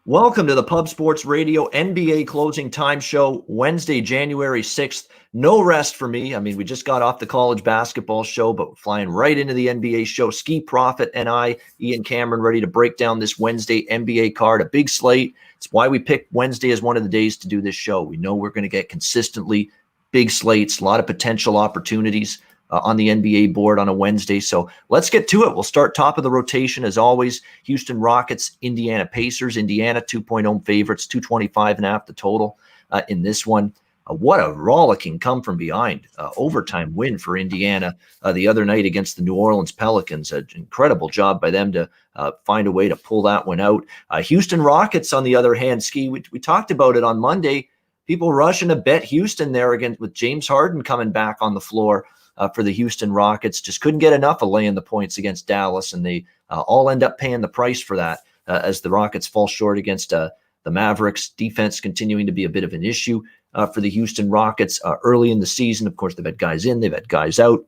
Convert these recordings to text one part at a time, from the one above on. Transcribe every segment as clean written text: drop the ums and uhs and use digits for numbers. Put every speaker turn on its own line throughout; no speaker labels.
Welcome to the Pub Sports Radio NBA Closing Time Show, Wednesday, January 6th. No rest for me. I mean, we just got off the college basketball show, but we're flying right into the NBA show. Skee, Prophet, and I, Ian Cameron, ready to break down this Wednesday NBA card. A big slate. It's why we picked Wednesday as one of the days to do this show. We know we're going to get consistently big slates, a lot of potential opportunities on the NBA board on a Wednesday. So let's get to it. We'll start top of the rotation as always. Houston Rockets, Indiana Pacers. Indiana 2-point home favorites, 225.5 the total in this one. What a rollicking come from behind overtime win for Indiana the other night against the New Orleans Pelicans. An incredible job by them to find a way to pull that one out. Houston Rockets, on the other hand, Skee, we talked about it on Monday. People rushing to bet Houston there again with James Harden coming back on the floor. For the Houston Rockets, just couldn't get enough of laying the points against Dallas, and they all end up paying the price for that as the Rockets fall short against the Mavericks. Defense continuing to be a bit of an issue for the Houston Rockets early in the season. Of course, they've had guys in, they've had guys out.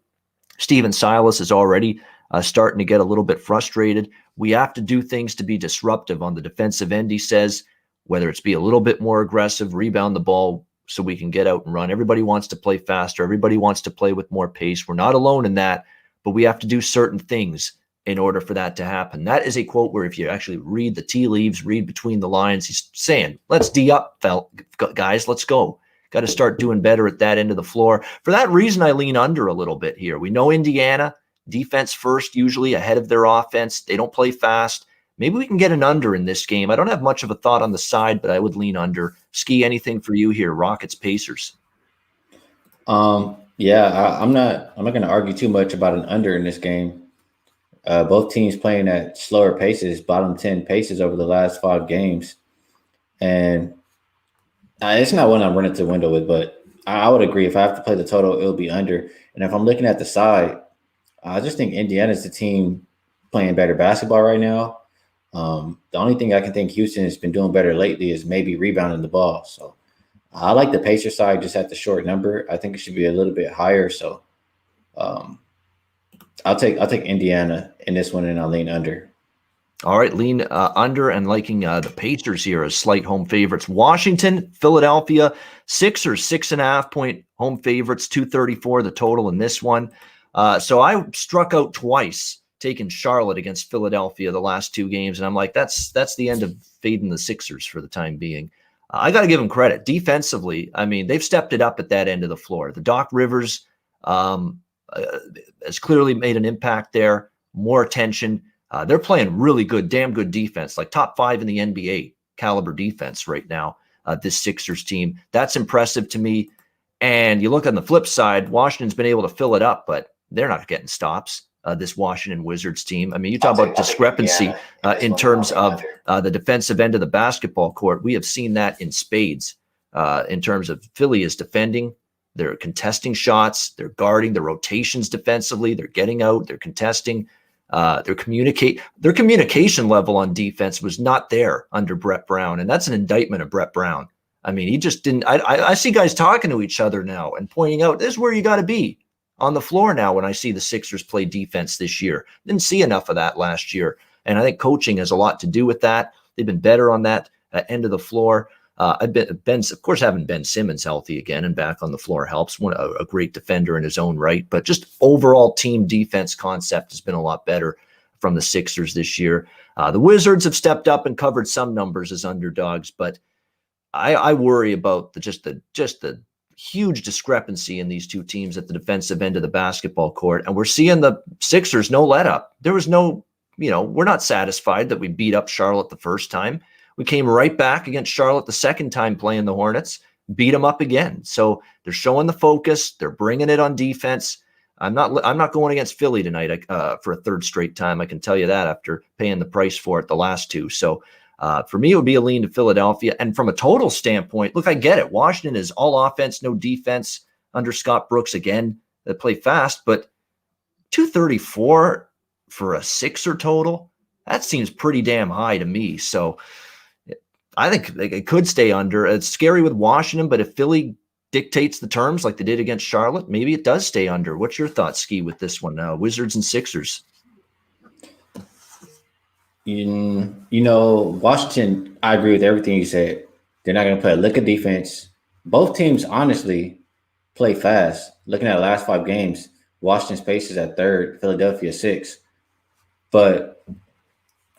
Steven Silas is already starting to get a little bit frustrated. We have to do things to be disruptive on the defensive end, he says, whether it's be a little bit more aggressive, rebound the ball, so we can get out and run. Everybody wants to play faster. Everybody wants to play with more pace. We're not alone in that, but we have to do certain things in order for that to happen. That is a quote where if you actually read the tea leaves, read between the lines, he's saying, let's D up, guys, let's go. Got to start doing better at that end of the floor. For that reason, I lean under a little bit here. We know Indiana, defense first, usually ahead of their offense. They don't play fast. Maybe we can get an under in this game. I don't have much of a thought on the side, but I would lean under. Skee, anything for you here? Rockets, Pacers.
Yeah, I'm not going to argue too much about an under in this game. Both teams playing at slower paces, bottom 10 paces over the last 5 games. And it's not one I'm running to the window with, but I would agree. If I have to play the total, it'll be under. And if I'm looking at the side, I just think Indiana's the team playing better basketball right now. The only thing I can think Houston has been doing better lately is maybe rebounding the ball. So I like the Pacer side just at the short number. I think it should be a little bit higher. So I'll take Indiana in this one, and I'll lean under.
All right, lean under and liking the Pacers here as slight home favorites. Washington, Philadelphia, Sixers 6.5-point home favorites, 234 the total in this one. So I struck out twice, taking Charlotte against Philadelphia the last 2 games, and I'm like, that's the end of fading the Sixers for the time being. I got to give them credit. Defensively, I mean, they've stepped it up at that end of the floor. The Doc Rivers has clearly made an impact there, more attention. They're playing really good, damn good defense, like top 5 in the NBA caliber defense right now, this Sixers team. That's impressive to me. And you look on the flip side, Washington's been able to fill it up, but they're not getting stops. This Washington Wizards team. I mean, you talk about discrepancy in terms of the defensive end of the basketball court. We have seen that in spades in terms of Philly is defending. They're contesting shots. They're guarding the rotations defensively. They're getting out. They're contesting. Their communication level on defense was not there under Brett Brown. And that's an indictment of Brett Brown. I mean, he just didn't. I see guys talking to each other now and pointing out, this is where you got to be on the floor now when I see the Sixers play defense this year. Didn't see enough of that last year. And I think coaching has a lot to do with that. They've been better on that end of the floor. Of course, having Ben Simmons healthy again and back on the floor helps. A great defender in his own right. But just overall team defense concept has been a lot better from the Sixers this year. The Wizards have stepped up and covered some numbers as underdogs, but I worry about the huge discrepancy in these two teams at the defensive end of the basketball court. And we're seeing the Sixers no let up. There was no, we're not satisfied that we beat up Charlotte the first time. We came right back against Charlotte the second time playing the Hornets, beat them up again. So they're showing the focus. They're bringing it on defense. I'm not going against Philly tonight for a third straight time. I can tell you that after paying the price for it the last 2. So for me, it would be a lean to Philadelphia. And from a total standpoint, look, I get it. Washington is all offense, no defense under Scott Brooks again. They play fast, but 234 for a Sixer total, that seems pretty damn high to me. So I think it could stay under. It's scary with Washington, but if Philly dictates the terms like they did against Charlotte, maybe it does stay under. What's your thoughts, Skee, with this one now? Wizards and Sixers.
Washington, I agree with everything you said. They're not going to play a lick of defense. Both teams, honestly, play fast. Looking at the last 5 games, Washington's pace is at third, Philadelphia sixth. But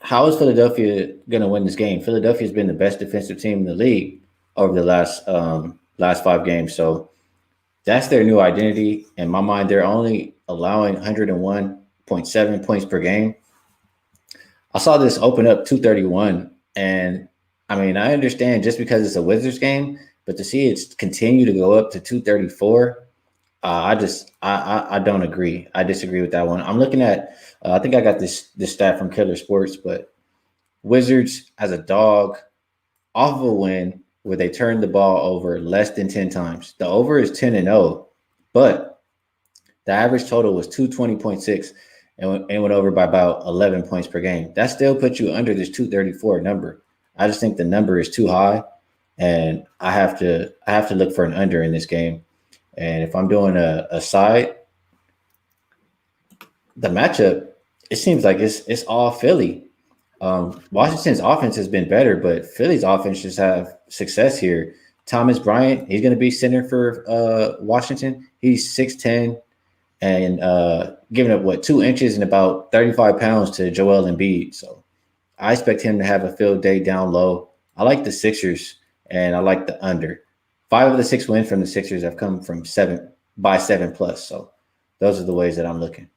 how is Philadelphia going to win this game? Philadelphia's been the best defensive team in the league over the last 5 games. So that's their new identity. In my mind, they're only allowing 101.7 points per game. I saw this open up 231, and I mean, I understand just because it's a Wizards game, but to see it continue to go up to 234, I don't agree. I disagree with that one. I'm looking at, I think I got this stat from Killer Sports, but Wizards as a dog off of a win where they turned the ball over less than 10 times. The over is 10-0, but the average total was 220.6 and went over by about 11 points per game. That still puts you under this 234 number. I just think the number is too high, and I have to look for an under in this game. And if I'm doing a side, the matchup, it seems like it's all Philly. Washington's offense has been better, but Philly's offense just have success here. Thomas Bryant, he's going to be center for Washington. He's 6'10", and giving up 2 inches and about 35 pounds to Joel Embiid. So I expect him to have a field day down low. I like the Sixers, and I like the under. 5 of the 6 wins from the Sixers have come from 7 plus. So those are the ways that I'm looking.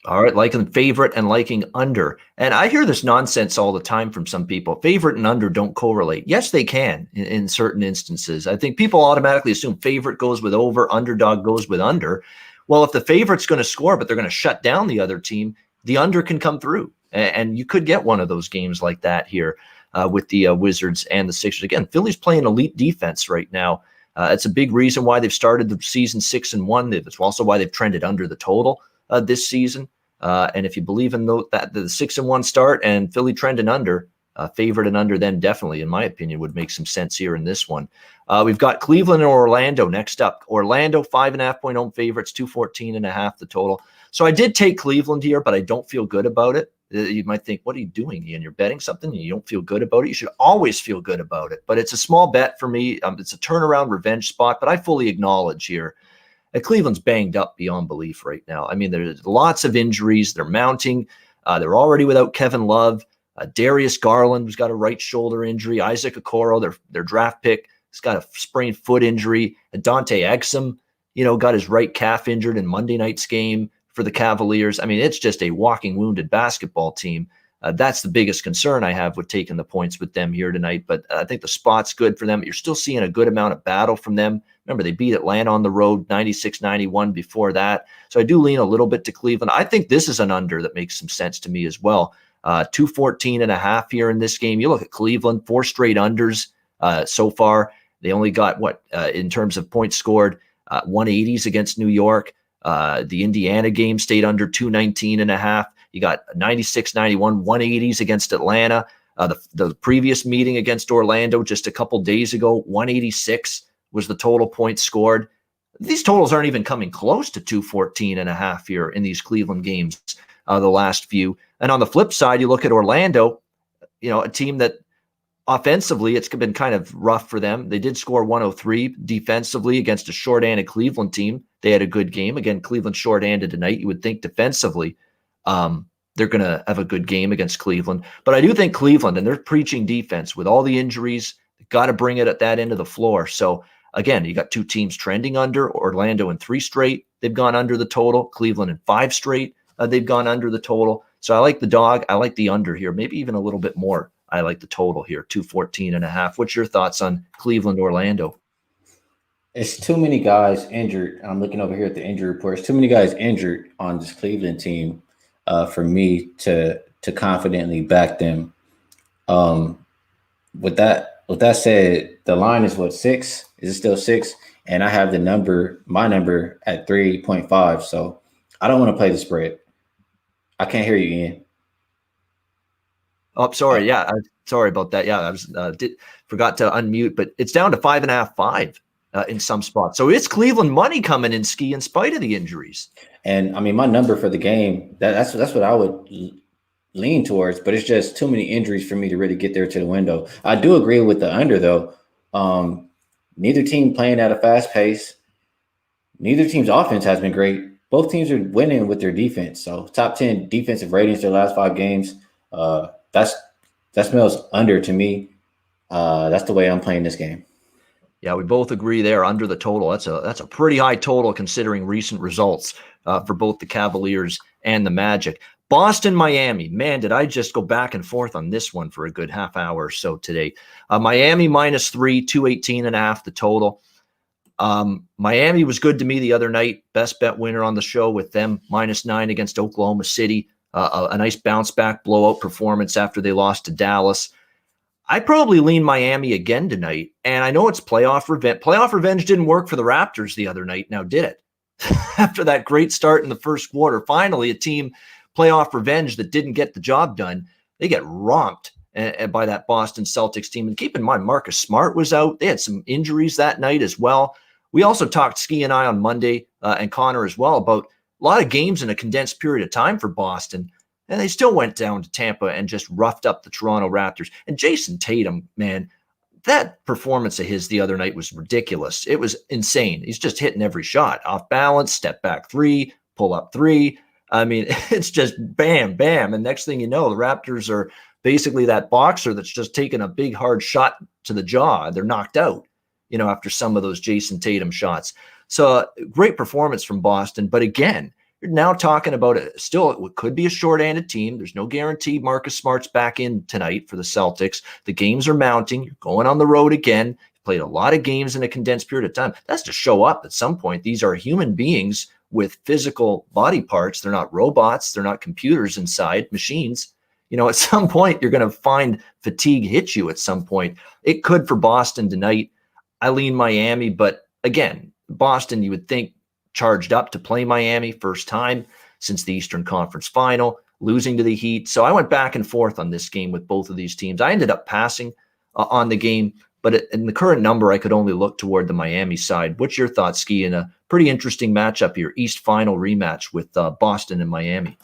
All right, liking favorite and liking under. And I hear this nonsense all the time from some people. Favorite and under don't correlate. Yes, they can in certain instances. I think people automatically assume favorite goes with over, underdog goes with under. Well, if the favorite's going to score, but they're going to shut down the other team, the under can come through. And you could get one of those games like that here with the Wizards and the Sixers. Again, Philly's playing elite defense right now. It's a big reason why they've started the season 6-1. It's also why they've trended under the total this season. And if you believe in that the 6-1 start and Philly trending under, favorite and under, then definitely, in my opinion, would make some sense here in this one. We've got Cleveland and Orlando next up. Orlando, 5.5-point home favorites, 214.5 the total. So I did take Cleveland here, but I don't feel good about it. You might think, what are you doing, Ian? You're betting something and you don't feel good about it. You should always feel good about it. But it's a small bet for me. It's a turnaround revenge spot, but I fully acknowledge here Cleveland's banged up beyond belief right now. I mean, there's lots of injuries. They're mounting. They're already without Kevin Love. Darius Garland, who's got a right shoulder injury. Isaac Okoro, their draft pick, has got a sprained foot injury. Dante Exum, got his right calf injured in Monday night's game for the Cavaliers. I mean, it's just a walking wounded basketball team. That's the biggest concern I have with taking the points with them here tonight. But I think the spot's good for them. You're still seeing a good amount of battle from them. Remember, they beat Atlanta on the road 96-91 before that. So I do lean a little bit to Cleveland. I think this is an under that makes some sense to me as well. 214.5 here in this game. You look at Cleveland, 4 straight unders so far. They only got in terms of points scored, 180s against New York. The Indiana game stayed under 219.5. You got 96-91, 180s against Atlanta. The previous meeting against Orlando just a couple days ago, 186 was the total points scored. These totals aren't even coming close to 214.5 here in these Cleveland games, the last few. And on the flip side, you look at Orlando, a team that offensively, it's been kind of rough for them. They did score 103 defensively against a short-handed Cleveland team. They had a good game. Again, Cleveland short-handed tonight. You would think defensively they're going to have a good game against Cleveland. But I do think Cleveland, and they're preaching defense with all the injuries, they've got to bring it at that end of the floor. So again, you got 2 teams trending under. Orlando in 3 straight, they've gone under the total. Cleveland in 5 straight, they've gone under the total. So I like the dog. I like the under here, maybe even a little bit more. I like the total here, 214.5. What's your thoughts on Cleveland, Orlando?
It's too many guys injured. I'm looking over here at the injury report. It's too many guys injured on this Cleveland team for me to confidently back them. With that said, the line is 6? Is it still 6? And I have my number at 3.5. So I don't want to play the spread. I can't hear you, Ian.
Oh, sorry. Yeah, sorry about that. Yeah, I was forgot to unmute, but it's down to 5.5, 5 in some spots. So it's Cleveland money coming in, Skee, in spite of the injuries.
And I mean, my number for the game, that's what I would lean towards, but it's just too many injuries for me to really get there to the window. I do agree with the under though. Neither team playing at a fast pace. Neither team's offense has been great. Both teams are winning with their defense. So top 10 defensive ratings their last 5 games. That smells under to me. That's the way I'm playing this game.
Yeah, we both agree there under the total. That's a pretty high total considering recent results for both the Cavaliers and the Magic. Boston, Miami. Man, did I just go back and forth on this one for a good half hour or so today. Miami -3, 218.5 the total. Miami was good to me the other night. Best bet winner on the show with them -9 against Oklahoma City. A nice bounce back blowout performance after they lost to Dallas. I probably lean Miami again tonight, and I know it's playoff revenge. Playoff revenge didn't work for the Raptors the other night, now did it? After that great start in the first quarter, finally a team playoff revenge that didn't get the job done. They get romped by that Boston Celtics team. And keep in mind, Marcus Smart was out. They had some injuries that night as well. We also talked, Skee and I, on Monday, and Connor as well, about a lot of games in a condensed period of time for Boston. And they still went down to Tampa and just roughed up the Toronto Raptors. And Jason Tatum, man, that performance of his the other night was ridiculous. It was insane. He's just hitting every shot. Off balance, step back 3, pull up 3. I mean, it's just bam, bam. And next thing you know, the Raptors are basically that boxer that's just taken a big, hard shot to the jaw. They're knocked out, after some of those Jason Tatum shots. So great performance from Boston. But again, you're now talking about it could be a short-handed team. There's no guarantee Marcus Smart's back in tonight for the Celtics. The games are mounting. You're going on the road again. You played a lot of games in a condensed period of time. That's to show up at some point. These are human beings with physical body parts. They're not robots. They're not computers inside, machines. At some point, you're going to find fatigue hit you at some point. It could for Boston tonight. I lean Miami, but again, Boston, you would think, charged up to play Miami first time since the Eastern Conference Final, losing to the Heat. So I went back and forth on this game with both of these teams. I ended up passing on the game, but in the current number, I could only look toward the Miami side. What's your thoughts, Skee, in a pretty interesting matchup here, East Final rematch with Boston and Miami?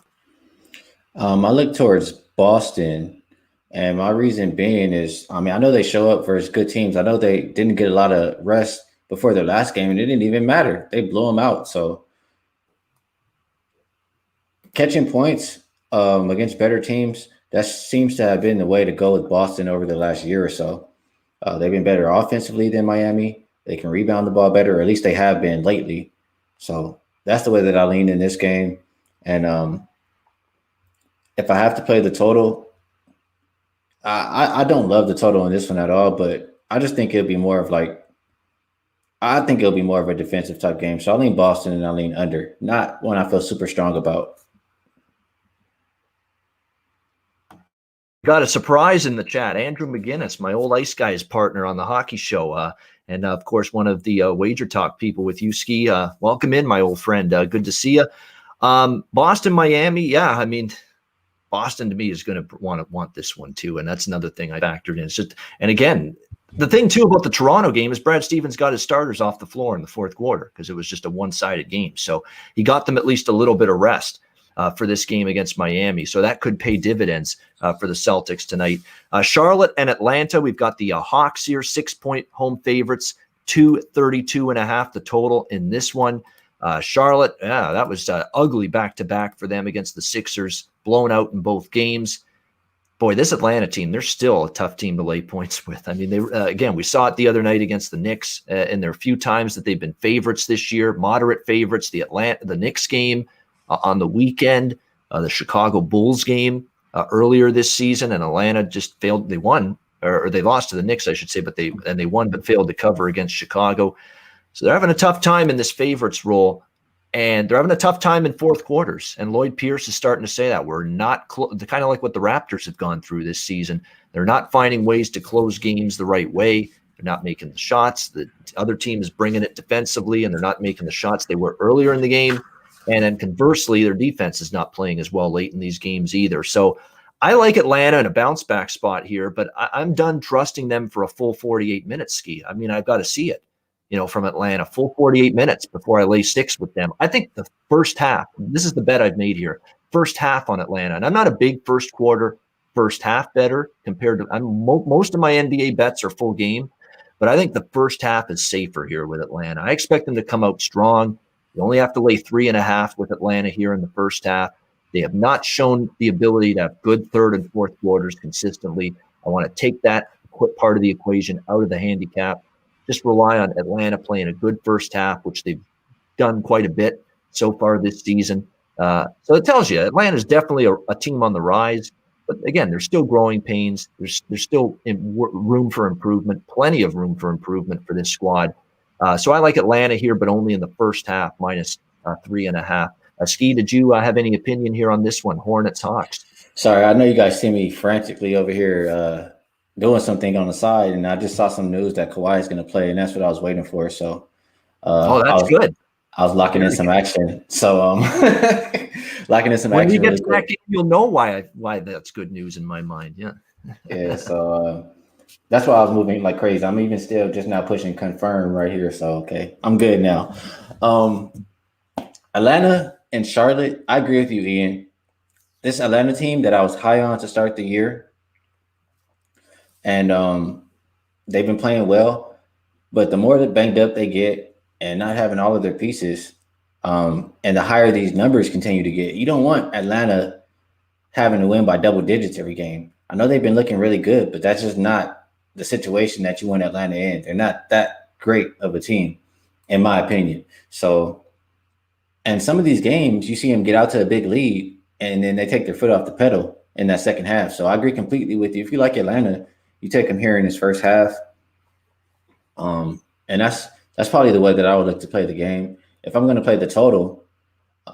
I look towards Boston, and my reason being is, I know they show up versus good teams. I know they didn't get a lot of rest before their last game, and it didn't even matter. They blew them out. So catching points against better teams, that seems to have been the way to go with Boston over the last year or so. They've been better offensively than Miami. They can rebound the ball better, or at least they have been lately. So that's the way that I lean in this game. And if I have to play the total, I don't love the total in this one at all, but I just think it'll be more of a defensive type game. So I lean Boston and I lean under, not one I feel super strong about.
Got a surprise in the chat. Andrew McGinnis, my old Ice Guys partner on the hockey show, and of course, one of the Wager Talk people with you, Skee. Welcome in, my old friend. Good to see you. Boston, Miami. Yeah, Boston to me is going to want this one too, and that's another thing I factored in. It's just, and again, the thing too about the Toronto game is Brad Stevens got his starters off the floor in the fourth quarter because it was just a one-sided game. So he got them at least a little bit of rest for this game against Miami. So that could pay dividends for the Celtics tonight. Charlotte and Atlanta, we've got the Hawks here, 6-point home favorites, 232.5 the total in this one. Charlotte, that was ugly back-to-back for them against the Sixers, blown out in both games. Boy, this Atlanta team, they're still a tough team to lay points with. Again, we saw it the other night against the Knicks, and there are a few times that they've been favorites this year, moderate favorites. The Knicks game on the weekend, the Chicago Bulls game earlier this season, and Atlanta just failed. They won, or they lost to the Knicks, I should say, but they won but failed to cover against Chicago. So they're having a tough time in this favorites role. And they're having a tough time in fourth quarters. And Lloyd Pierce is starting to say that. We're not kind of like what the Raptors have gone through this season. They're not finding ways to close games the right way. They're not making the shots. The other team is bringing it defensively, and they're not making the shots they were earlier in the game. And then conversely, their defense is not playing as well late in these games either. So I like Atlanta in a bounce back spot here, but I'm done trusting them for a full 48 minutes, Skee. I've got to see it. From Atlanta, full 48 minutes before I lay sticks with them. I think the first half, this is the bet I've made here. first half on Atlanta. And I'm not a big first quarter, first half better compared to most of my NBA bets are full game, but I think the first half is safer here with Atlanta. I expect them to come out strong. You only have to lay 3.5 with Atlanta here in the first half. They have not shown the ability to have good third and fourth quarters consistently. I want to take that part of the equation out of the handicap. Just rely on Atlanta playing a good first half, which they've done quite a bit so far this season. So it tells you Atlanta is definitely a team on the rise. But again, there's still growing pains. There's still room for improvement, plenty of room for improvement for this squad. So I like Atlanta here, but only in the first half, minus 3.5. Skee, did you have any opinion here on this one? Hornets, Hawks.
Sorry, I know you guys see me frantically over here doing something on the side, and I just saw some news that Kawhi is going to play, and that's what I was waiting for. So,
that's good.
I was locking in some action. So, locking in some
when
action.
When we get back in, you'll know why that's good news in my mind. Yeah.
Yeah. So that's why I was moving like crazy. I'm even still just now pushing confirm right here. So okay, I'm good now. Atlanta and Charlotte. I agree with you, Ian. This Atlanta team that I was high on to start the year, and they've been playing well, but the more that banged up they get and not having all of their pieces, and the higher these numbers continue to get, you don't want Atlanta having to win by double digits every game. I know they've been looking really good, but that's just not the situation that you want Atlanta in. They're not that great of a team, in my opinion. So, and some of these games, you see them get out to a big lead, and then they take their foot off the pedal in that second half. So I agree completely with you. If you like Atlanta, you take them here in this first half. And that's probably the way that I would look to play the game. If I'm going to play the total,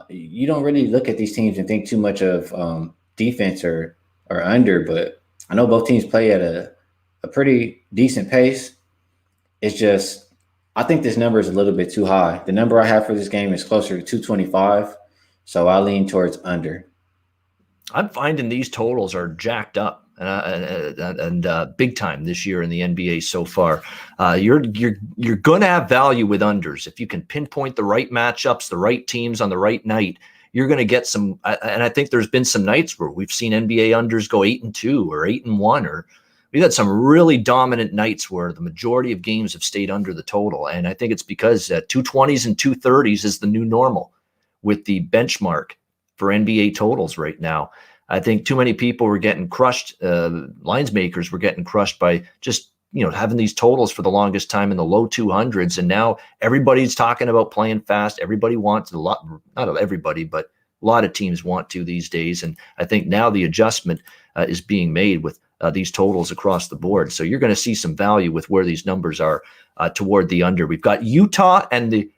you don't really look at these teams and think too much of defense or under, but I know both teams play at a pretty decent pace. It's just, I think this number is a little bit too high. The number I have for this game is closer to 225, so I lean towards under.
I'm finding these totals are jacked up and big time this year in the NBA so far. You're going to have value with unders if you can pinpoint the right matchups, the right teams on the right night. You're going to get some, and I think there's been some nights where we've seen NBA unders go 8-2 or 8-1, or we've had some really dominant nights where the majority of games have stayed under the total. And I think it's because 220s and 230s is the new normal with the benchmark for NBA totals right now. I think too many people were getting crushed. Lines makers were getting crushed by just, having these totals for the longest time in the low 200s. And now everybody's talking about playing fast. Everybody wants a lot, not everybody, but a lot of teams want to these days. And I think now the adjustment is being made with these totals across the board. So you're going to see some value with where these numbers are toward the under. We've got Utah and the,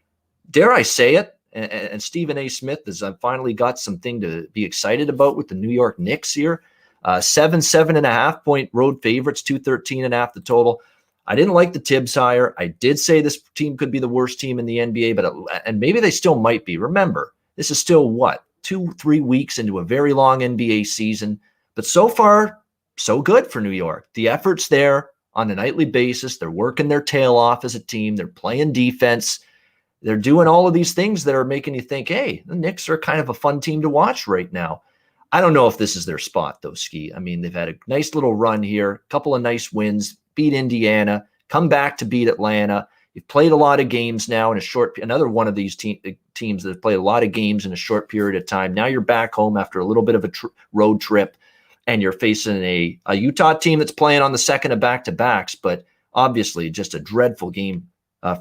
dare I say it, and Stephen A. Smith has finally got something to be excited about with the New York Knicks here. 7.5 point road favorites, 213.5 the total. I didn't like the Tibbs hire. I did say this team could be the worst team in the NBA, and maybe they still might be. Remember, this is still 2-3 weeks into a very long NBA season, but so far, so good for New York. The effort's there on a nightly basis. They're working their tail off as a team. They're playing defense. They're doing all of these things that are making you think, hey, the Knicks are kind of a fun team to watch right now. I don't know if this is their spot, though, Skee. I mean, they've had a nice little run here, a couple of nice wins, beat Indiana, come back to beat Atlanta. You've played a lot of games now in another one of these teams that have played a lot of games in a short period of time. Now you're back home after a little bit of a road trip, and you're facing a Utah team that's playing on the second of back-to-backs, but obviously just a dreadful game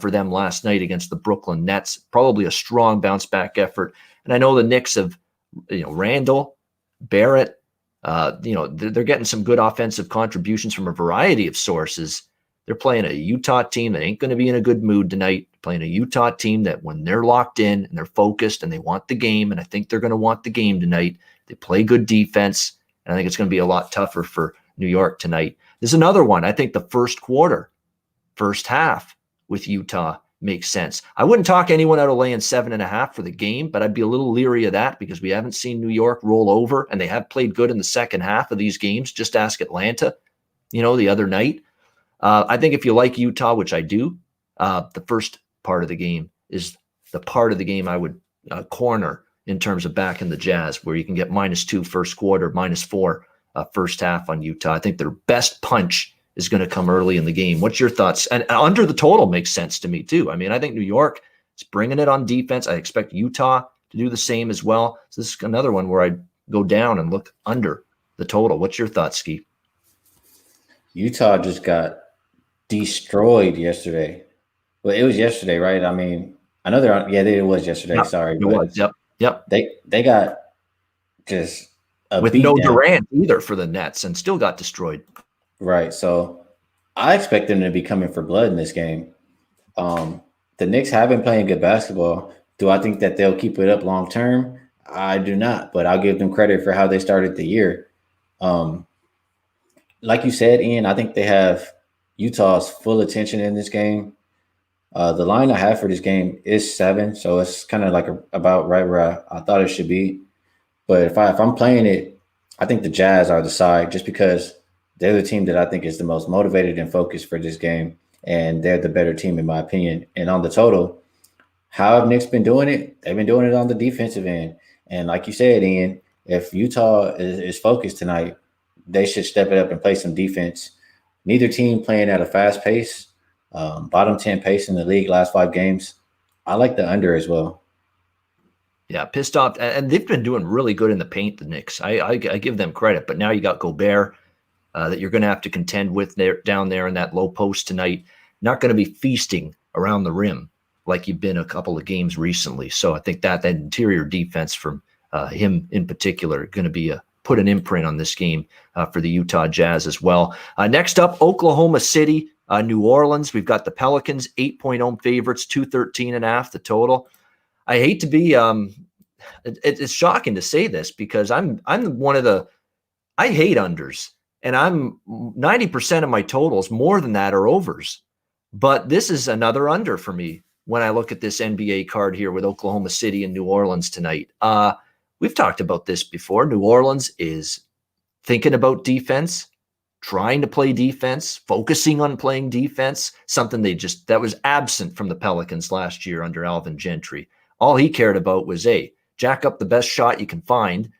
for them last night against the Brooklyn Nets. Probably a strong bounce-back effort. And I know the Knicks have, Randall, Barrett, they're getting some good offensive contributions from a variety of sources. They're playing a Utah team that ain't going to be in a good mood tonight, playing a Utah team that when they're locked in and they're focused and they want the game, and I think they're going to want the game tonight, they play good defense, and I think it's going to be a lot tougher for New York tonight. There's another one. I think the first half with Utah makes sense. I wouldn't talk anyone out of laying 7.5 for the game, but I'd be a little leery of that because we haven't seen New York roll over, and they have played good in the second half of these games. Just ask Atlanta, the other night. I think if you like Utah, which I do, the first part of the game is the part of the game I would corner in terms of backing the Jazz, where you can get -2 first quarter, -4 first half on Utah. I think their best punch is going to come early in the game. What's your thoughts? And under the total makes sense to me too. I mean, I think New York is bringing it on defense. I expect Utah to do the same as well. So this is another one where I'd go down and look under the total. What's your thoughts, Skee?
Utah just got destroyed yesterday. Well, it was yesterday, right? I mean, I know they're on. Yeah, it was yesterday.
Yep,
Sorry,
it was. Yep.
They got just a
with
beat
no
down.
Durant either for the Nets, and still got destroyed.
Right. So I expect them to be coming for blood in this game. The Knicks have been playing good basketball. Do I think that they'll keep it up long term? I do not, but I'll give them credit for how they started the year. Like you said, Ian, I think they have Utah's full attention in this game. The line I have for this game is 7, so it's kind of like about right where I thought it should be. But if I'm playing it, I think the Jazz are the side, just because they're the team that I think is the most motivated and focused for this game, and they're the better team in my opinion. And on the total, how have Knicks been doing it? They've been doing it on the defensive end. And like you said, Ian, if Utah is focused tonight, they should step it up and play some defense. Neither team playing at a fast pace. Bottom 10 pace in the league last 5 games. I like the under as well.
Yeah, pissed off. And they've been doing really good in the paint, the Knicks. I give them credit. But now you got Gobert that you're going to have to contend with down there in that low post tonight. Not going to be feasting around the rim like you've been a couple of games recently. So I think that interior defense from him in particular going to be put an imprint on this game for the Utah Jazz as well. Next up, Oklahoma City, New Orleans. We've got the Pelicans, 8-point home favorites, 213.5 the total. I hate to be it's shocking to say this, because I'm one of the I hate unders, and I'm 90% of my totals, more than that, are overs. But this is another under for me when I look at this NBA card here with Oklahoma City and New Orleans tonight. We've talked about this before. New Orleans is thinking about defense, trying to play defense, focusing on playing defense, something that was absent from the Pelicans last year under Alvin Gentry. All he cared about was, hey, jack up the best shot you can find.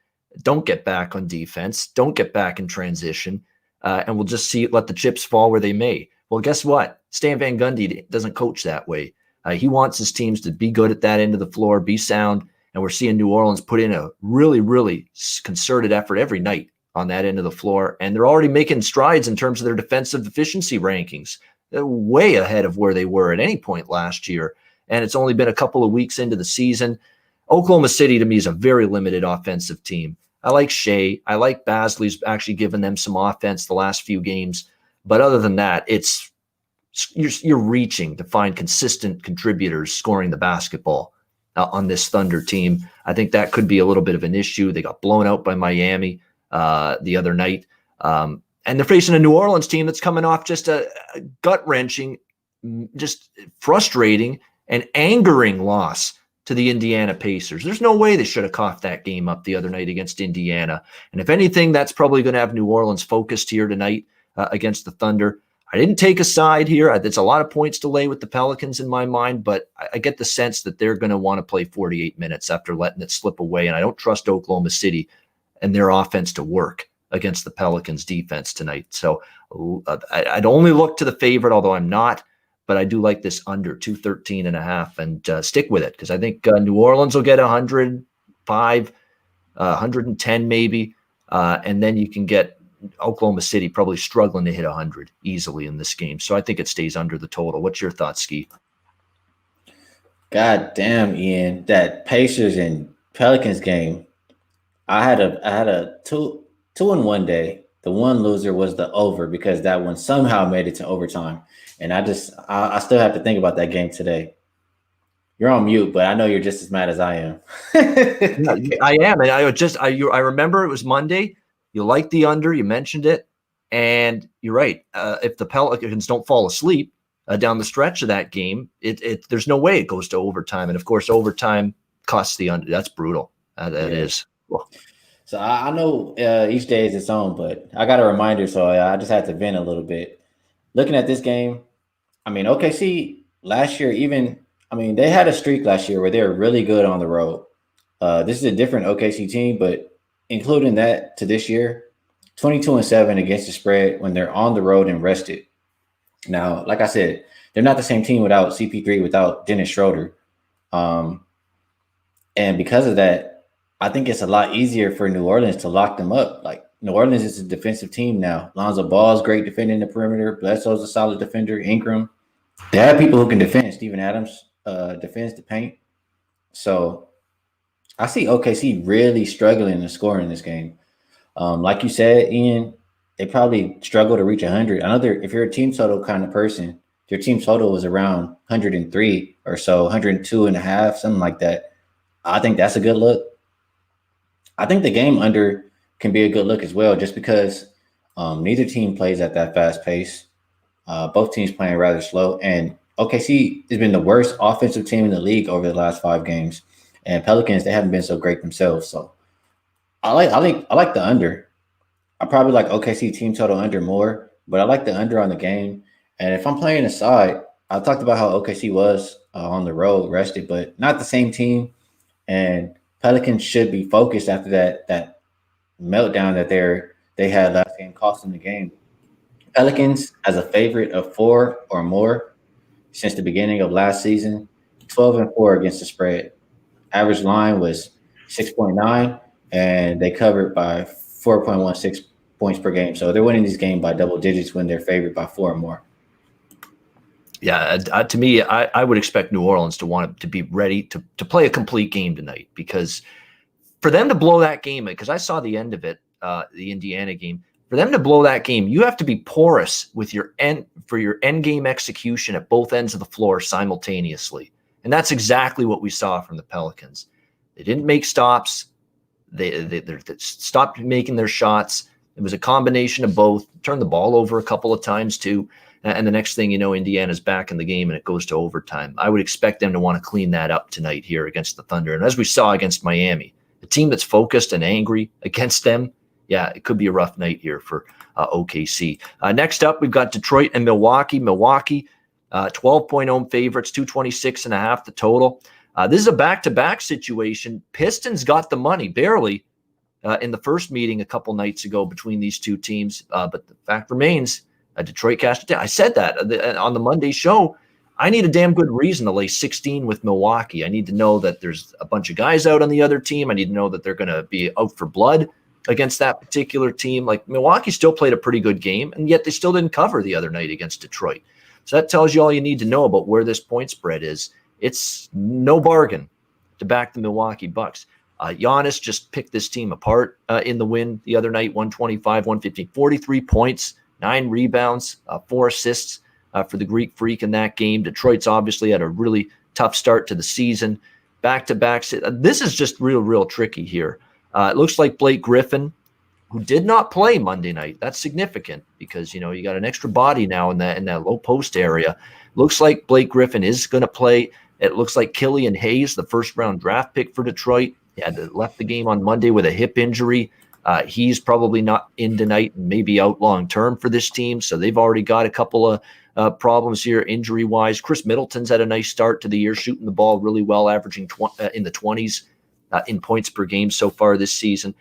Don't get back on defense. Don't get back in transition. And we'll just let the chips fall where they may. Well, guess what? Stan Van Gundy doesn't coach that way. He wants his teams to be good at that end of the floor, be sound. And we're seeing New Orleans put in a really, really concerted effort every night on that end of the floor. And they're already making strides in terms of their defensive efficiency rankings. They're way ahead of where they were at any point last year. And it's only been a couple of weeks into the season. Oklahoma City, to me, is a very limited offensive team. I like Shea. I like Basley's actually given them some offense the last few games. But other than that, you're reaching to find consistent contributors scoring the basketball on this Thunder team. I think that could be a little bit of an issue. They got blown out by Miami the other night. And they're facing a New Orleans team that's coming off just a gut-wrenching, just frustrating and angering loss to the Indiana Pacers. There's no way they should have coughed that game up the other night against Indiana. And if anything, that's probably going to have New Orleans focused here tonight against the Thunder. I didn't take a side here. There's a lot of points to lay with the Pelicans in my mind, but I get the sense that they're going to want to play 48 minutes after letting it slip away. And I don't trust Oklahoma City and their offense to work against the Pelicans defense tonight. So I'd only look to the favorite, although I'm not, but I do like this under 213.5 and stick with it, because I think New Orleans will get 105, 110 maybe. And then you can get Oklahoma City probably struggling to hit 100 easily in this game. So I think it stays under the total. What's your thoughts, Skee?
God damn, Ian, that Pacers and Pelicans game. I had a two in one day. The one loser was the over, because that one somehow made it to overtime. And I still have to think about that game today. You're on mute, but I know you're just as mad as I am.
Yeah, I am. And I remember it was Monday. You like the under, you mentioned it, and you're right. If the Pelicans don't fall asleep down the stretch of that game, there's no way it goes to overtime. And of course, overtime costs the under. That's brutal. That is. Well,
so I know each day is its own, but I got a reminder, so I just had to vent a little bit. Looking at this game, I mean, OKC last year, they had a streak last year where they were really good on the road. This is a different OKC team, but including that to this year, 22-7 against the spread when they're on the road and rested. Now, like I said, they're not the same team without CP3, without Dennis Schroeder. And because of that, I think it's a lot easier for New Orleans to lock them up. Like, New Orleans is a defensive team now. Lonzo Ball's great defending the perimeter. Bledsoe's a solid defender. Ingram. They have people who can defend. Steven Adams defends the paint. So I see OKC really struggling to score in this game. Like you said, Ian, they probably struggle to reach 100. I know if you're a team total kind of person, your team total was around 103 or so, 102 and a half, something like that. I think that's a good look. I think the game under can be a good look as well, just because neither team plays at that fast pace. Both teams playing rather slow. And OKC has been the worst offensive team in the league over the last 5 games. And Pelicans, they haven't been so great themselves. So I like the under. I probably like OKC team total under more, but I like the under on the game. And if I'm playing aside, I talked about how OKC was on the road, rested, but not the same team. And Pelicans should be focused after that meltdown that they had last game, costing the game. Pelicans as a favorite of 4 or more since the beginning of last season, 12-4 against the spread. Average line was 6.9, and they covered by 4.16 points per game. So they're winning this game by double digits when they're favored by 4 or more.
Yeah, to me, I would expect New Orleans to want to be ready to play a complete game tonight, because for them to blow that game, because I saw the end of it, the Indiana game, for them to blow that game, you have to be porous with your end game execution at both ends of the floor simultaneously. And that's exactly what we saw from the Pelicans. They didn't make stops. They stopped making their shots. It was a combination of both. Turned the ball over a couple of times too. And the next thing you know, Indiana's back in the game and it goes to overtime. I would expect them to want to clean that up tonight here against the Thunder. And as we saw against Miami, a team that's focused and angry against them, yeah, it could be a rough night here for OKC. Next up, we've got Detroit and Milwaukee. Milwaukee, 12-point home favorites, 226.5 the total. This is a back-to-back situation. Pistons got the money, barely, in the first meeting a couple nights ago between these two teams. But the fact remains, Detroit cashed it down. I said that on the Monday show. I need a damn good reason to lay 16 with Milwaukee. I need to know that there's a bunch of guys out on the other team. I need to know that they're going to be out for blood against that particular team. Like, Milwaukee still played a pretty good game, and yet they still didn't cover the other night against Detroit. So that tells you all you need to know about where this point spread is. It's no bargain to back the Milwaukee Bucks. Giannis just picked this team apart in the win the other night, 125-115, 43 points, 9 rebounds, 4 assists for the Greek Freak in that game. Detroit's obviously had a really tough start to the season. Back-to-backs. This is just real tricky here. It looks like Blake Griffin, who did not play Monday night. That's significant because, you got an extra body now in that low post area. Looks like Blake Griffin is going to play. It looks like Killian Hayes, the first-round draft pick for Detroit, he had left the game on Monday with a hip injury. He's probably not in tonight and maybe out long-term for this team. So they've already got a couple of problems here injury-wise. Chris Middleton's had a nice start to the year, shooting the ball really well, averaging in the 20s in points per game so far this season.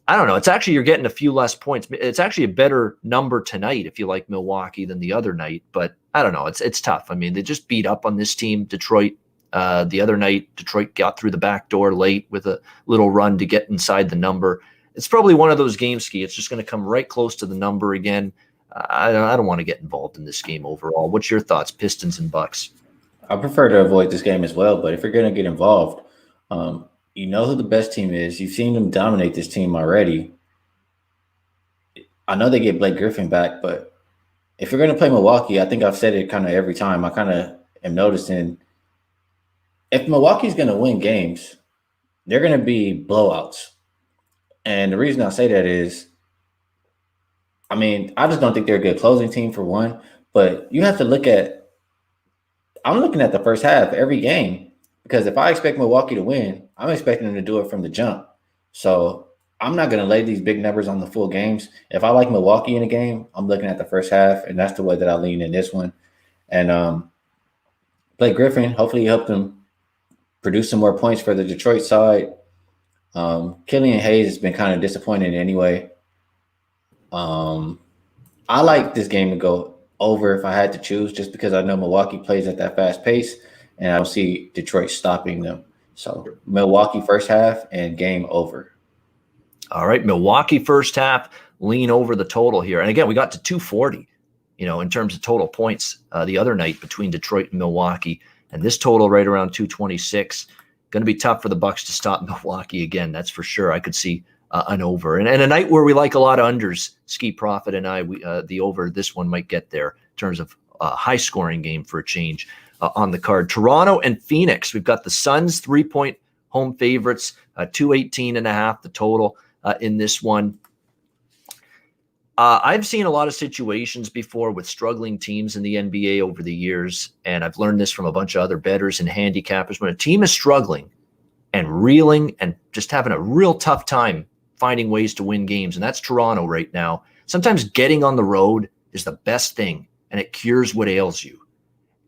I don't know. It's actually, you're getting a few less points. It's actually a better number tonight if you like Milwaukee than the other night. But I don't know. It's tough. I mean, they just beat up on this team, Detroit. The other night, Detroit got through the back door late with a little run to get inside the number. It's probably one of those games, Skee. It's just going to come right close to the number again. I don't want to get involved in this game overall. What's your thoughts, Pistons and Bucks?
I prefer to avoid this game as well, but if you're going to get involved, you know who the best team is. You've seen them dominate this team already. I know they get Blake Griffin back, but if you're going to play Milwaukee, I think I've said it kind of every time. I kind of am noticing if Milwaukee's going to win games, they're going to be blowouts. And the reason I say that is, I mean, I just don't think they're a good closing team for one, but you have to look at, I'm looking at the first half every game, because if I expect Milwaukee to win, I'm expecting them to do it from the jump. So I'm not going to lay these big numbers on the full games. If I like Milwaukee in a game, I'm looking at the first half, and that's the way that I lean in this one. And Blake Griffin, hopefully he helped them produce some more points for the Detroit side. Killian Hayes has been kind of disappointing anyway. I like this game to go over if I had to choose, just because I know Milwaukee plays at that fast pace, and I don't see Detroit stopping them. So Milwaukee first half and game over.
All right, Milwaukee first half, lean over the total here. And again, we got to 240, in terms of total points the other night between Detroit and Milwaukee. And this total right around 226. Going to be tough for the Bucks to stop Milwaukee again, that's for sure. I could see an over. And a night where we like a lot of unders, Skee Profit and I, the over, this one might get there in terms of high-scoring game for a change on the card. Toronto and Phoenix. We've got the Suns 3-point home favorites, 218.5 the total in this one. I've seen a lot of situations before with struggling teams in the NBA over the years, and I've learned this from a bunch of other bettors and handicappers. When a team is struggling and reeling and just having a real tough time finding ways to win games, and that's Toronto right now, sometimes getting on the road is the best thing, and it cures what ails you.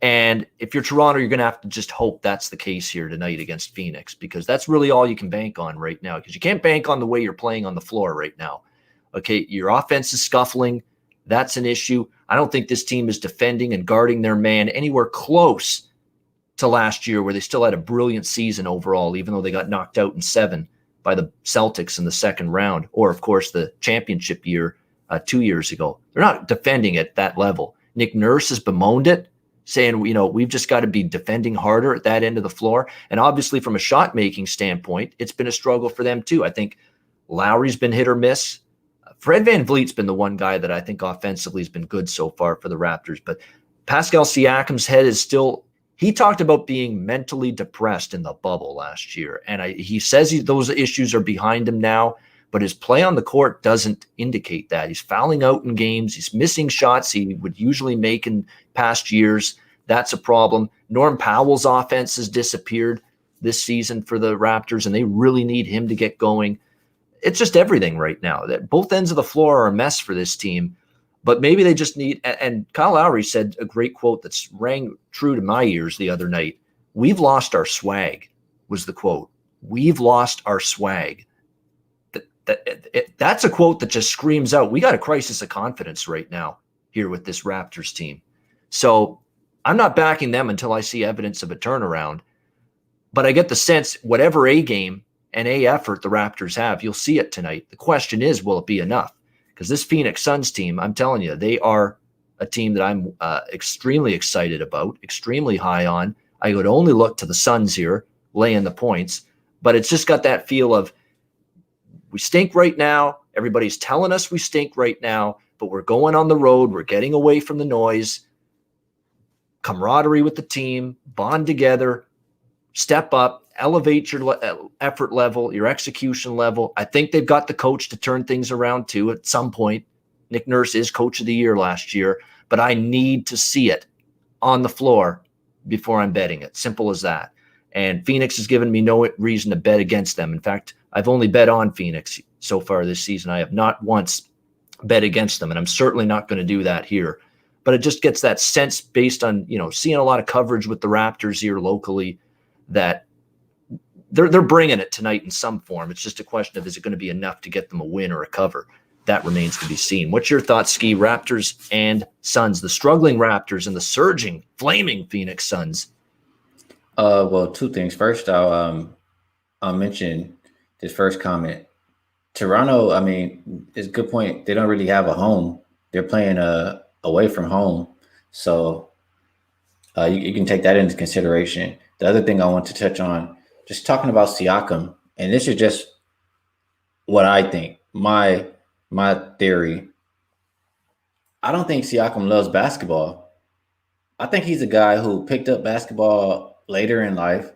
And if you're Toronto, you're going to have to just hope that's the case here tonight against Phoenix, because that's really all you can bank on right now, because you can't bank on the way you're playing on the floor right now. Okay, your offense is scuffling. That's an issue. I don't think this team is defending and guarding their man anywhere close to last year, where they still had a brilliant season overall, even though they got knocked out in 7 by the Celtics in the second round, or, of course, the championship year 2 years ago. They're not defending at that level. Nick Nurse has bemoaned it, saying, we've just got to be defending harder at that end of the floor. And obviously, from a shot-making standpoint, it's been a struggle for them too. I think Lowry's been hit or miss. Fred VanVleet's been the one guy that I think offensively has been good so far for the Raptors. But Pascal Siakam's head is still – he talked about being mentally depressed in the bubble last year. And he says those issues are behind him now, but his play on the court doesn't indicate that. He's fouling out in games. He's missing shots he would usually make in past years. That's a problem. Norm Powell's offense has disappeared this season for the Raptors, and they really need him to get going. It's just everything right now. That both ends of the floor are a mess for this team, but maybe they just need – and Kyle Lowry said a great quote that's rang true to my ears the other night. "We've lost our swag," was the quote. "We've lost our swag." That's a quote that just screams out, we got a crisis of confidence right now here with this Raptors team. So I'm not backing them until I see evidence of a turnaround, but I get the sense whatever A game and A effort the Raptors have, you'll see it tonight. The question is, will it be enough? Because this Phoenix Suns team, I'm telling you, they are a team that I'm extremely excited about, extremely high on. I would only look to the Suns here, laying the points, but it's just got that feel of, we stink right now. Everybody's telling us we stink right now, but we're going on the road. We're getting away from the noise. Camaraderie with the team, bond together, step up, elevate your effort level, your execution level. I think they've got the coach to turn things around too at some point. Nick Nurse is coach of the year last year, but I need to see it on the floor before I'm betting it. Simple as that. And Phoenix has given me no reason to bet against them. In fact, I've only bet on Phoenix so far this season. I have not once bet against them, and I'm certainly not going to do that here. But it just gets that sense based on, seeing a lot of coverage with the Raptors here locally that they're bringing it tonight in some form. It's just a question of, is it going to be enough to get them a win or a cover? That remains to be seen. What's your thoughts, Skee? Raptors and Suns, the struggling Raptors and the surging, flaming Phoenix Suns.
Well, two things. First, I'll mention this first comment. Toronto, it's a good point. They don't really have a home. They're playing away from home. So you can take that into consideration. The other thing I want to touch on, just talking about Siakam, and this is just what I think, my theory. I don't think Siakam loves basketball. I think he's a guy who picked up basketball later in life.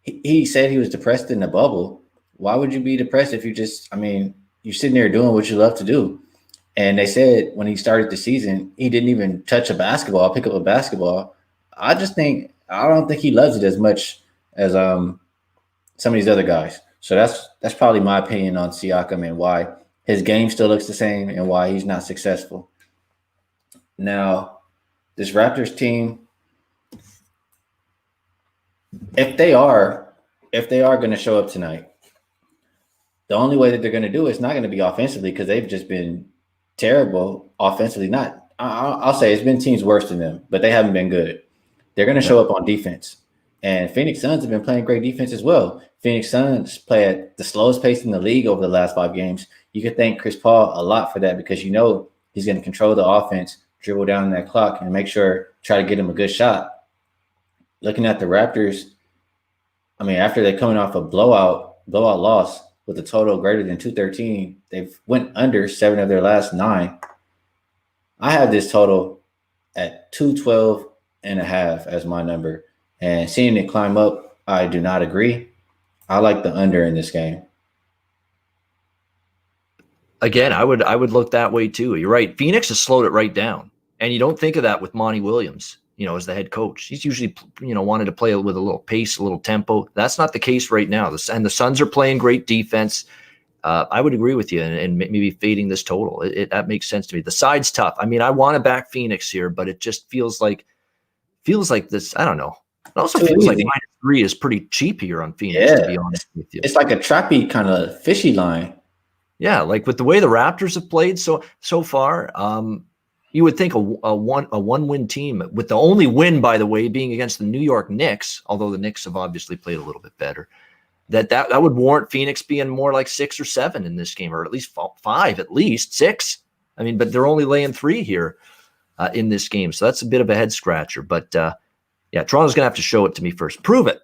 He said he was depressed in the bubble. Why would you be depressed if you're sitting there doing what you love to do? And they said when he started the season, he didn't even touch a basketball, pick up a basketball. I don't think he loves it as much as some of these other guys. So that's probably my opinion on Siakam and why his game still looks the same and why he's not successful. Now, this Raptors team, if they are going to show up tonight, the only way that they're going to do it is not going to be offensively because they've just been terrible offensively. I'll say it's been teams worse than them, but they haven't been good. They're going to show up on defense. And Phoenix Suns have been playing great defense as well. Phoenix Suns play at the slowest pace in the league over the last 5 games. You could thank Chris Paul a lot for that because you know he's going to control the offense, dribble down that clock, and make sure, try to get him a good shot. Looking at the Raptors, I mean, after they're coming off a blowout loss with a total greater than 213, they've went under 7 of their last 9. I have this total at 212.5 as my number. And seeing it climb up, I do not agree. I like the under in this game.
Again, I would look that way too. You're right. Phoenix has slowed it right down. And you don't think of that with Monty Williams, as the head coach. He's usually, wanted to play with a little pace, a little tempo. That's not the case right now. And the Suns are playing great defense. I would agree with you and maybe fading this total. That makes sense to me. The side's tough. I mean, I want to back Phoenix here, but it just feels like this. I don't know. It also feels like -3 is pretty cheap here on Phoenix, to be honest with you.
It's like a trappy kind of fishy line.
Yeah, like with the way the Raptors have played so far, you would think a one-win team, with the only win, by the way, being against the New York Knicks, although the Knicks have obviously played a little bit better, that would warrant Phoenix being more like 6 or 7 in this game, or at least 5, at least 6. I mean, but they're only laying 3 here in this game, so that's a bit of a head scratcher. But yeah, Toronto's going to have to show it to me first. Prove it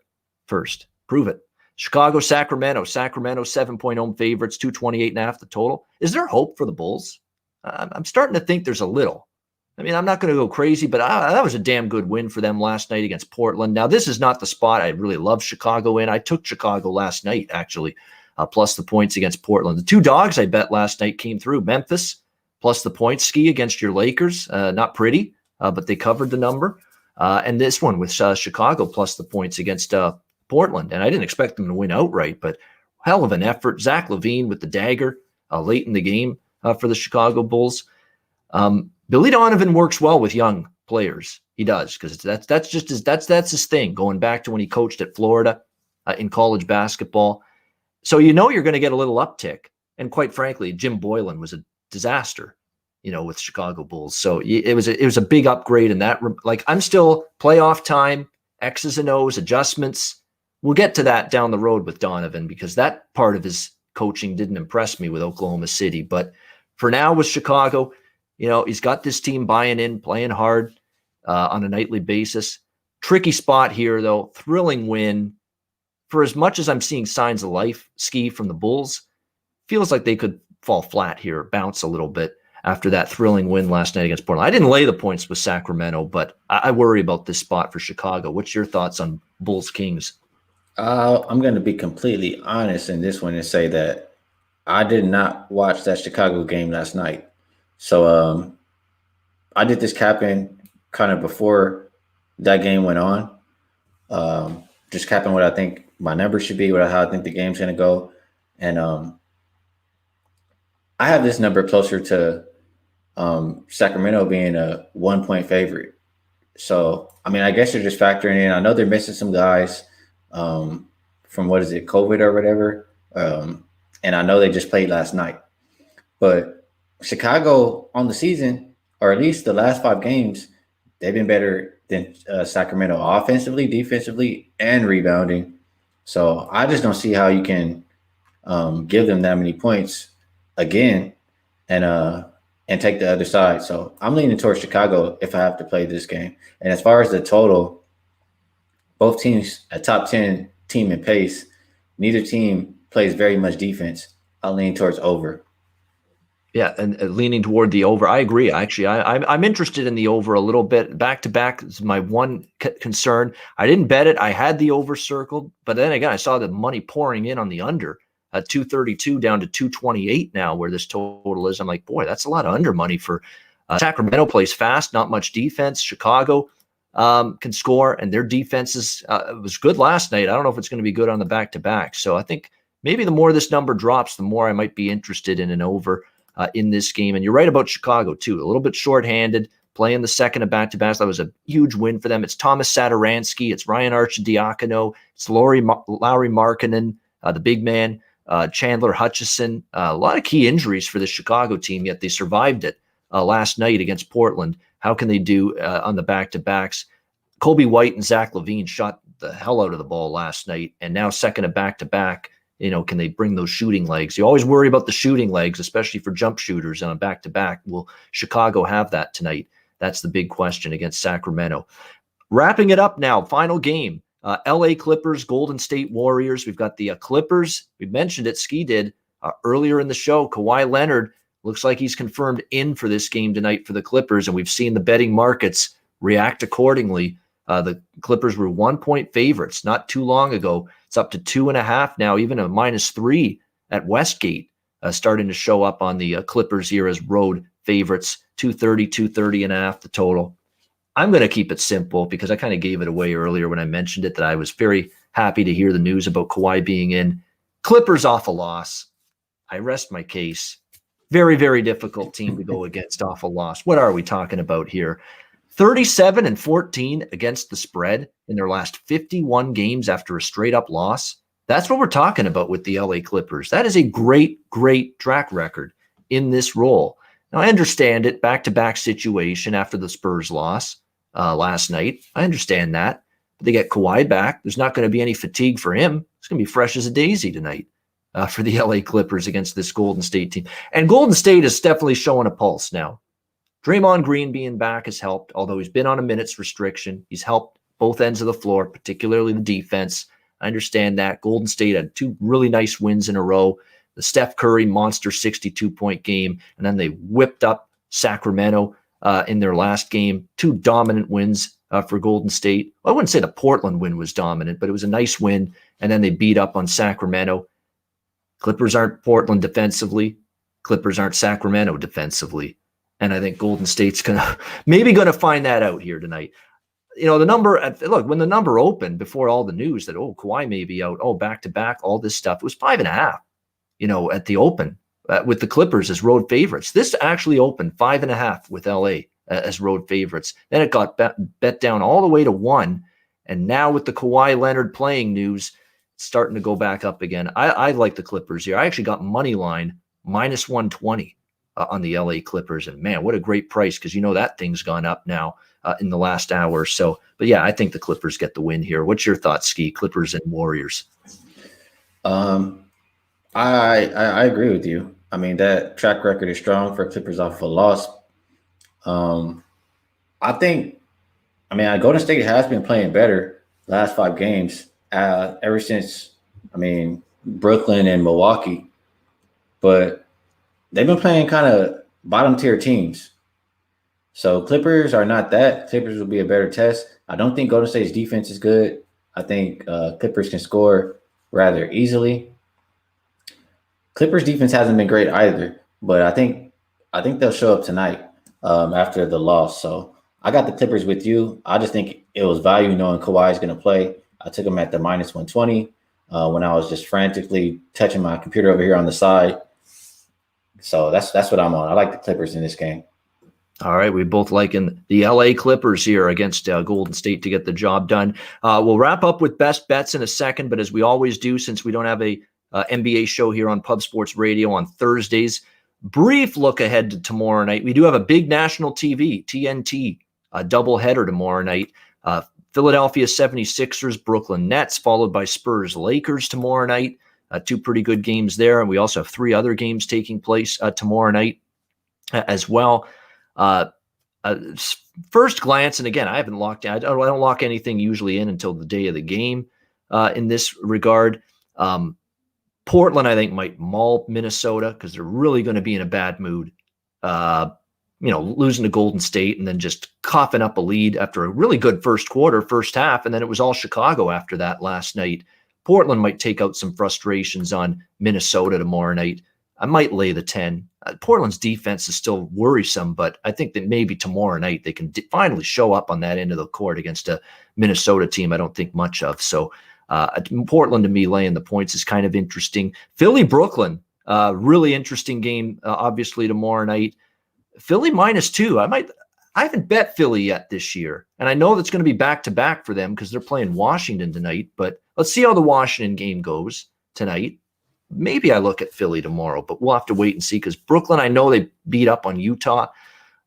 first. Prove it. Chicago, Sacramento. Sacramento, 7-point home favorites, 228.5 the total. Is there hope for the Bulls? I'm starting to think there's a little. I mean, I'm not going to go crazy, but that was a damn good win for them last night against Portland. Now, this is not the spot I really love Chicago in. I took Chicago last night, actually, plus the points against Portland. The 2 dogs I bet last night came through. Memphis, plus the points. Skee against your Lakers. Not pretty, but they covered the number. And this one with Chicago plus the points against Portland. And I didn't expect them to win outright, but hell of an effort. Zach LaVine with the dagger late in the game for the Chicago Bulls. Billy Donovan works well with young players. He does, because that's his thing, going back to when he coached at Florida in college basketball. So you're going to get a little uptick. And quite frankly, Jim Boylan was a disaster, with Chicago Bulls. So it was a big upgrade in that. Like, I'm still playoff time, X's and O's, adjustments. We'll get to that down the road with Donovan, because that part of his coaching didn't impress me with Oklahoma City. But for now with Chicago, he's got this team buying in, playing hard on a nightly basis. Tricky spot here, though. Thrilling win. For as much as I'm seeing signs of life, Skee, from the Bulls, feels like they could fall flat here, bounce a little bit after that thrilling win last night against Portland. I didn't lay the points with Sacramento, but I worry about this spot for Chicago. What's your thoughts on Bulls Kings?
I'm going to be completely honest in this one and say that I did not watch that Chicago game last night. So I did this capping kind of before that game went on. Just capping what I think my number should be, how I think the game's going to go. And I have this number closer to Sacramento being a 1-point favorite. So, I mean, I guess you're just factoring in. I know they're missing some guys from COVID or whatever. And I know they just played last night. But Chicago on the season, or at least the last 5 games, they've been better than Sacramento offensively, defensively, and rebounding. So I just don't see how you can give them that many points again and take the other side. So I'm leaning towards Chicago if I have to play this game. And as far as the total, both teams a top 10 team in pace. Neither team plays very much defense. I'll lean towards over.
Yeah, and leaning toward the over. I agree. Actually, I'm interested in the over a little bit. Back-to-back is my one concern. I didn't bet it. I had the over circled, but then again, I saw the money pouring in on the under at 232 down to 228 now, where this total is. I'm like, boy, that's a lot of under money for Sacramento. Plays fast, not much defense. Chicago can score, and their defense was good last night. I don't know if it's going to be good on the back-to-back. So I think maybe the more this number drops, the more I might be interested in an over in this game. And you're right about Chicago, too. A little bit shorthanded, playing the second of back-to-backs. That was a huge win for them. It's Thomas Satoransky. It's Ryan Arcidiacono. It's Lauri Markkanen, the big man Chandler Hutchison, a lot of key injuries for the Chicago team, yet they survived it last night against Portland. How can they do on the back-to-backs? Kobe White and Zach LaVine shot the hell out of the ball last night, and now second at back-to-back. Can they bring those shooting legs? You always worry about the shooting legs, especially for jump shooters on a back-to-back. Will Chicago have that tonight? That's the big question against Sacramento. Wrapping it up now, final game. LA Clippers, Golden State Warriors. We've got the Clippers. We mentioned it, Skee did earlier in the show. Kawhi Leonard looks like he's confirmed in for this game tonight for the Clippers, and we've seen the betting markets react accordingly. The Clippers were 1-point favorites not too long ago. It's up to 2.5 now, even a -3 at Westgate, starting to show up on the Clippers here as road favorites. 230.5 the total. I'm going to keep it simple because I kind of gave it away earlier when I mentioned it, that I was very happy to hear the news about Kawhi being in. Clippers off a loss. I rest my case. Very, very difficult team to go against off a loss. What are we talking about here? 37-14 against the spread in their last 51 games after a straight-up loss. That's what we're talking about with the LA Clippers. That is a great, great track record in this role. Now, I understand it, back-to-back situation after the Spurs loss last night. I understand that. But they get Kawhi back. There's not going to be any fatigue for him. It's going to be fresh as a daisy tonight for the LA Clippers against this Golden State team. And Golden State is definitely showing a pulse now. Draymond Green being back has helped, although he's been on a minutes restriction. He's helped both ends of the floor, particularly the defense. I understand that. Golden State had 2 really nice wins in a row. The Steph Curry monster 62-point game, and then they whipped up Sacramento in their last game. 2 dominant wins for Golden State. Well, I wouldn't say the Portland win was dominant, but it was a nice win, and then they beat up on Sacramento. Clippers aren't Portland defensively. Clippers aren't Sacramento defensively. And I think Golden State's maybe going to find that out here tonight. The number, look, when the number opened before all the news that, Kawhi may be out, back-to-back, all this stuff, it was 5.5, at the open with the Clippers as road favorites. This actually opened 5.5 with LA as road favorites. Then it got bet down all the way to 1. And now with the Kawhi Leonard playing news, it's starting to go back up again. I like the Clippers here. I actually got money line -120. On the LA Clippers. And man, what a great price, because that thing's gone up now in the last hour or so. But yeah, I think the Clippers get the win here. What's your thoughts, Skee? Clippers and Warriors.
I agree with you. I mean, that track record is strong for Clippers off a loss. Golden State has been playing better the last 5 games ever since, Brooklyn and Milwaukee. But they've been playing kind of bottom tier teams. So Clippers are not that. Clippers will be a better test. I don't think Golden State's defense is good. I think Clippers can score rather easily. Clippers defense hasn't been great either, but I think they'll show up tonight after the loss. So I got the Clippers with you. I just think it was value knowing Kawhi is going to play. I took him at the -120 when I was just frantically touching my computer over here on the side. So that's what I'm on. I like the Clippers in this game.
All right, we both liking the LA Clippers here against Golden State to get the job done. We'll wrap up with best bets in a second, but as we always do, since we don't have a NBA show here on Pub Sports Radio on Thursdays, brief look ahead to tomorrow night. We do have a big national TV, TNT, doubleheader tomorrow night. Philadelphia 76ers, Brooklyn Nets, followed by Spurs Lakers tomorrow night. 2 pretty good games there. And we also have 3 other games taking place tomorrow night as well. First glance, and again, I haven't locked in. I don't lock anything usually in until the day of the game in this regard. Portland, I think, might maul Minnesota because they're really going to be in a bad mood. Losing to Golden State and then just coughing up a lead after a really good first half. And then it was all Chicago after that last night. Portland might take out some frustrations on Minnesota tomorrow night. I might lay the 10. Portland's defense is still worrisome, but I think that maybe tomorrow night they can finally show up on that end of the court against a Minnesota team I don't think much of. So Portland, to me, laying the points is kind of interesting. Philly-Brooklyn, really interesting game, obviously, tomorrow night. Philly -2. I haven't bet Philly yet this year, and I know that's going to be back-to-back for them because they're playing Washington tonight, but let's see how the Washington game goes tonight. maybe I look at Philly tomorrow, but we'll have to wait and see, because Brooklyn, I know they beat up on Utah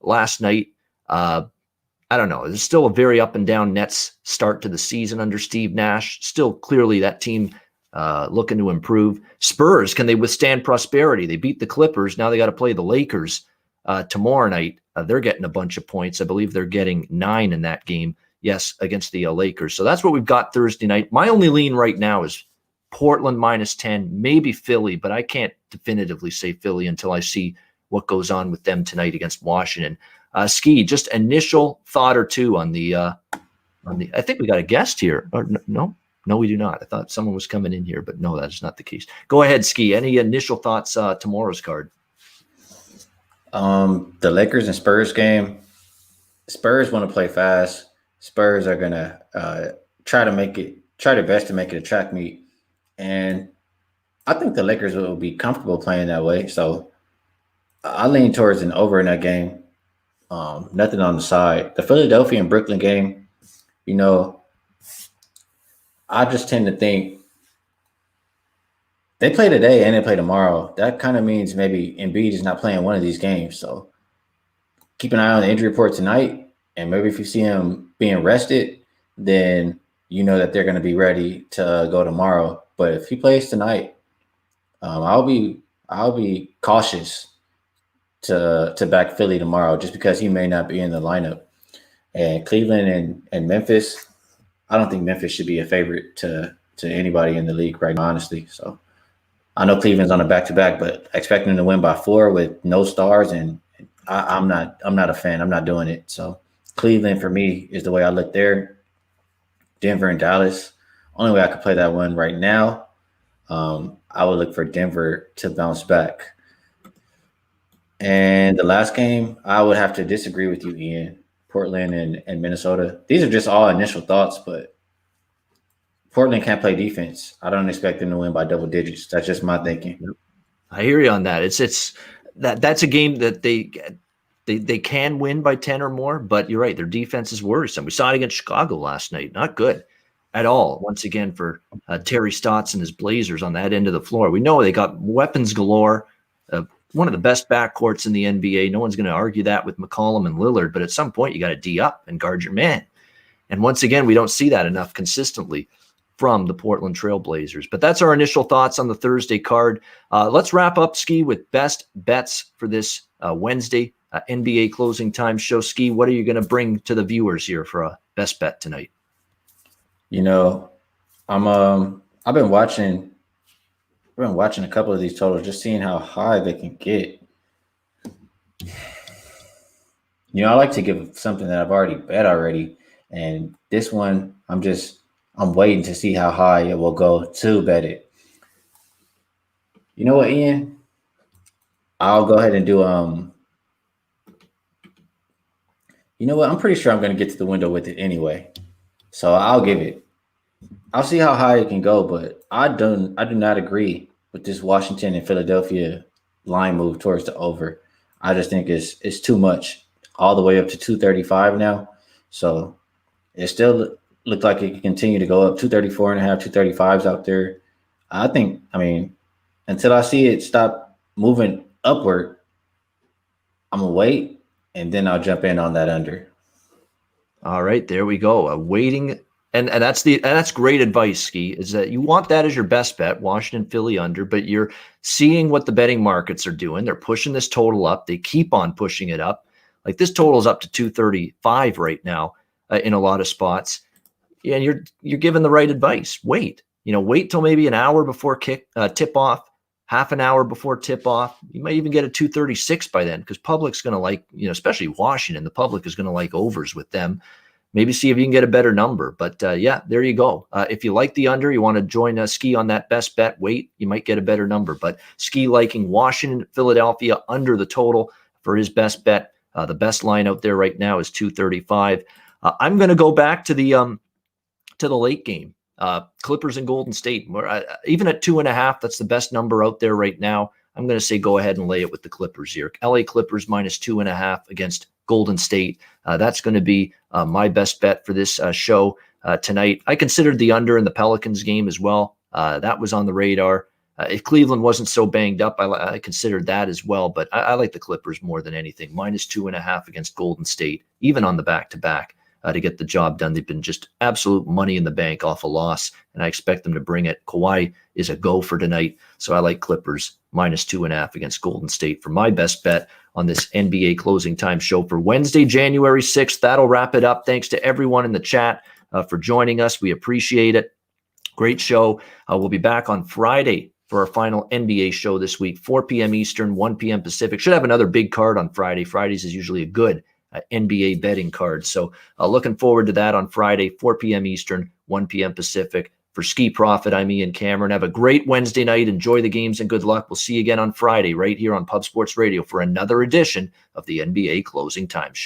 last night. I don't know. It's still a very up and down Nets start to the season under Steve Nash. Still clearly that team looking to improve. Spurs, can they withstand prosperity? They beat the Clippers. Now they got to play the Lakers tomorrow night. They're getting a bunch of points. I believe they're getting 9 in that game. Yes, against the Lakers. So that's what we've got Thursday night. My only lean right now is Portland -10, maybe Philly, but I can't definitively say Philly until I see what goes on with them tonight against Washington. Skee, just initial thought or two on the. I think we got a guest here. Or no, we do not. I thought someone was coming in here, but no, that is not the case. Go ahead, Skee. Any initial thoughts tomorrow's card?
The Lakers and Spurs game. Spurs want to play fast. Spurs are gonna try their best to make it a track meet, and I think the Lakers will be comfortable playing that way. So I lean towards an over in that game. Nothing on the side. The Philadelphia and Brooklyn game, I just tend to think they play today and they play tomorrow. That kind of means maybe Embiid is not playing one of these games. So keep an eye on the injury report tonight. And maybe if you see him being rested, then you know that they're going to be ready to go tomorrow. But if he plays tonight, I'll be cautious to back Philly tomorrow, just because he may not be in the lineup. And Cleveland and Memphis, I don't think Memphis should be a favorite to anybody in the league right now, honestly. So I know Cleveland's on a back-to-back, but expecting them to win by 4 with no stars, and I'm not a fan. I'm not doing it. So Cleveland for me is the way I look there. Denver and Dallas, only way I could play that one right now. I would look for Denver to bounce back. And the last game, I would have to disagree with you, Ian. Portland and Minnesota. These are just all initial thoughts, but Portland can't play defense. I don't expect them to win by double digits. That's just my thinking.
I hear you on that. That's a game that they can win by 10 or more, but you're right. Their defense is worrisome. We saw it against Chicago last night. Not good at all. Once again, for Terry Stotts and his Blazers on that end of the floor. We know they got weapons galore. One of the best backcourts in the NBA. No one's going to argue that with McCollum and Lillard, but at some point you got to D up and guard your man. And once again, we don't see that enough consistently from the Portland Trail Blazers. But that's our initial thoughts on the Thursday card. Let's wrap up, Skee, with best bets for this Wednesday NBA closing time show. Skee, what are you going to bring to the viewers here for a best bet tonight?
I've been watching a couple of these totals, just seeing how high they can get. I like to give something that I've already bet already. And this one, I'm waiting to see how high it will go to bet it. You know what, Ian? I'll go ahead and do, you know what? I'm pretty sure I'm going to get to the window with it anyway. So I'll give it. I'll see how high it can go, but I do not agree with this Washington and Philadelphia line move towards the over. I just think it's too much, all the way up to 235 now. So it still looked like it could continue to go up. 234.5, 235s out there. Until I see it stop moving upward, I'm gonna wait, and then I'll jump in on that under.
All right, there we go. Waiting. And that's great advice, Skee, is that you want that as your best bet, Washington, Philly under, but you're seeing what the betting markets are doing. They're pushing this total up. They keep on pushing it up. Like this total is up to 235 right now in a lot of spots. And you're giving the right advice. Wait till maybe an hour before tip off, half an hour before tip off. You might even get a 236 by then, because public's going to like, especially Washington, the public is going to like overs with them. Maybe see if you can get a better number. But yeah, there you go. If you like the under, you want to join Skee on that best bet, wait, you might get a better number. But Skee liking Washington, Philadelphia under the total for his best bet. The best line out there right now is 235. I'm going to go back to the late game. Clippers and Golden State. Even at 2.5, that's the best number out there right now. I'm going to say go ahead and lay it with the Clippers here. LA Clippers -2.5 against Golden State. That's going to be my best bet for this show tonight. I considered the under in the Pelicans game as well. That was on the radar. If Cleveland wasn't so banged up, I considered that as well. But I like the Clippers more than anything. -2.5 against Golden State, even on the back-to-back, to get the job done. They've been just absolute money in the bank off a loss, and I expect them to bring it. Kawhi is a go for tonight, so I like Clippers -2.5 against Golden State for my best bet on this NBA Closing Time show for Wednesday, January 6th. That'll wrap it up. Thanks to everyone in the chat for joining us. We appreciate it. Great show. We'll be back on Friday for our final NBA show this week, 4 p.m. Eastern, 1 p.m. Pacific. Should have another big card on Friday. Fridays is usually a good NBA betting card. So looking forward to that on Friday, 4 p.m. Eastern, 1 p.m. Pacific. For Skee Profit, I'm Ian Cameron. Have a great Wednesday night. Enjoy the games and good luck. We'll see you again on Friday right here on Pub Sports Radio for another edition of the NBA Closing Time Show.